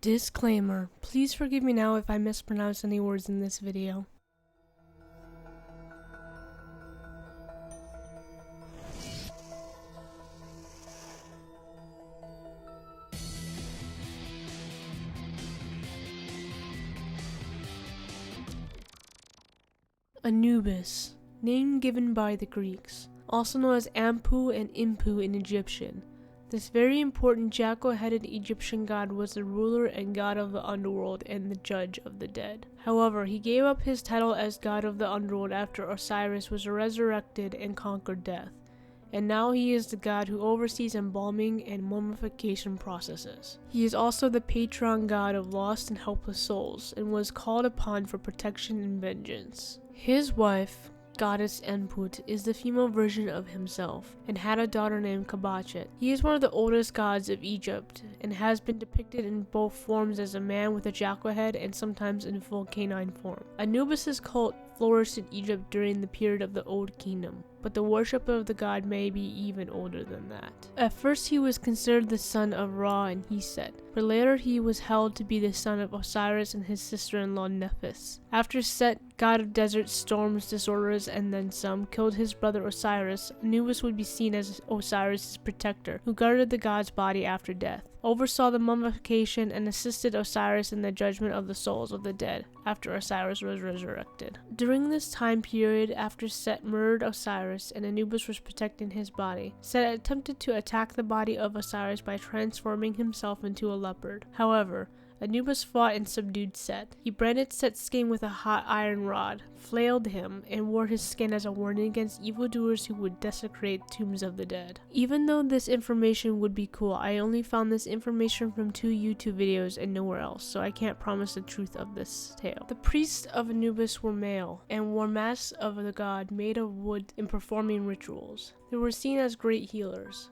Disclaimer. Please forgive me now if I mispronounce any words in this video. Anubis, name given by the Greeks, also known as Ampu and Impu in Egyptian. This very important jackal-headed Egyptian god was the ruler and god of the underworld and the judge of the dead. However, he gave up his title as god of the underworld after Osiris was resurrected and conquered death, and now he is the god who oversees embalming and mummification processes. He is also the patron god of lost and helpless souls, and was called upon for protection and vengeance. His wife, goddess Enput, is the female version of himself, and had a daughter named Kabachet. He is one of the oldest gods of Egypt, and has been depicted in both forms as a man with a jackal head and sometimes in full canine form. Anubis' cult flourished in Egypt during the period of the Old Kingdom, but the worship of the god may be even older than that. At first he was considered the son of Ra and Set, but later he was held to be the son of Osiris and his sister-in-law Nephthys. After Set, god of desert, storms, disorders, and then some, killed his brother Osiris, Anubis would be seen as Osiris' protector, who guarded the god's body after death, oversaw the mummification, and assisted Osiris in the judgment of the souls of the dead after Osiris was resurrected. During this time period, after Set murdered Osiris and Anubis was protecting his body, Set attempted to attack the body of Osiris by transforming himself into a leopard. However, Anubis fought and subdued Set. He branded Set's skin with a hot iron rod, flailed him, and wore his skin as a warning against evildoers who would desecrate tombs of the dead. Even though this information would be cool, I only found this information from 2 YouTube videos and nowhere else, so I can't promise the truth of this tale. The priests of Anubis were male, and wore masks of the god made of wood in performing rituals. They were seen as great healers.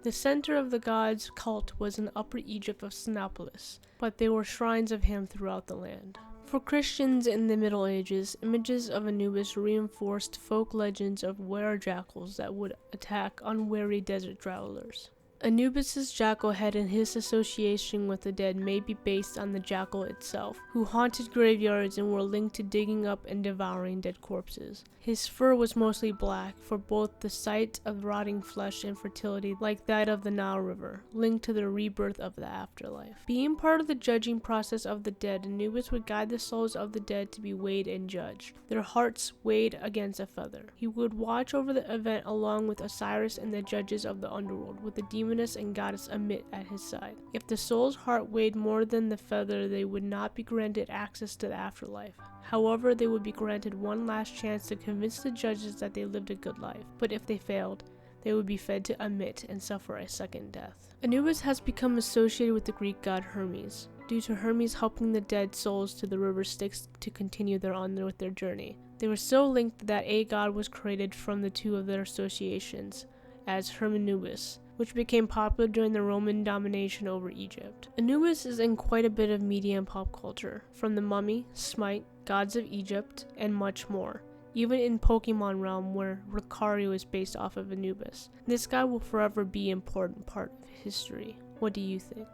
The center of the god's cult was in Upper Egypt of Sinopolis, but there were shrines of him throughout the land. For Christians in the Middle Ages, images of Anubis reinforced folk legends of were-jackals that would attack unwary desert travelers. Anubis' jackal head and his association with the dead may be based on the jackal itself, who haunted graveyards and were linked to digging up and devouring dead corpses. His fur was mostly black, for both the sight of rotting flesh and fertility like that of the Nile River, linked to the rebirth of the afterlife. Being part of the judging process of the dead, Anubis would guide the souls of the dead to be weighed and judged, their hearts weighed against a feather. He would watch over the event along with Osiris and the judges of the underworld, with the demoness and goddess Amit at his side. If the soul's heart weighed more than the feather, they would not be granted access to the afterlife. However, they would be granted one last chance to convince the judges that they lived a good life, but if they failed, they would be fed to Amit and suffer a second death. Anubis has become associated with the Greek god Hermes, due to Hermes helping the dead souls to the river Styx to continue with their journey. They were so linked that a god was created from the 2 of their associations, as Hermanubis, which became popular during the Roman domination over Egypt. Anubis is in quite a bit of media and pop culture, from The Mummy, Smite, Gods of Egypt, and much more. Even in Pokemon realm, where Lucario is based off of Anubis. This guy will forever be an important part of history. What do you think?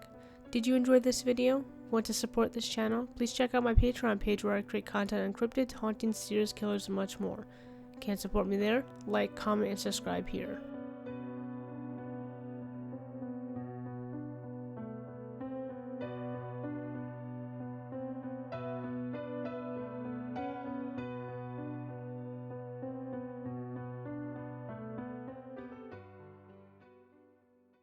Did you enjoy this video? Want to support this channel? Please check out my Patreon page where I create content on cryptids, hauntings, serial killers, and much more. Can't support me there? Like, comment, and subscribe here.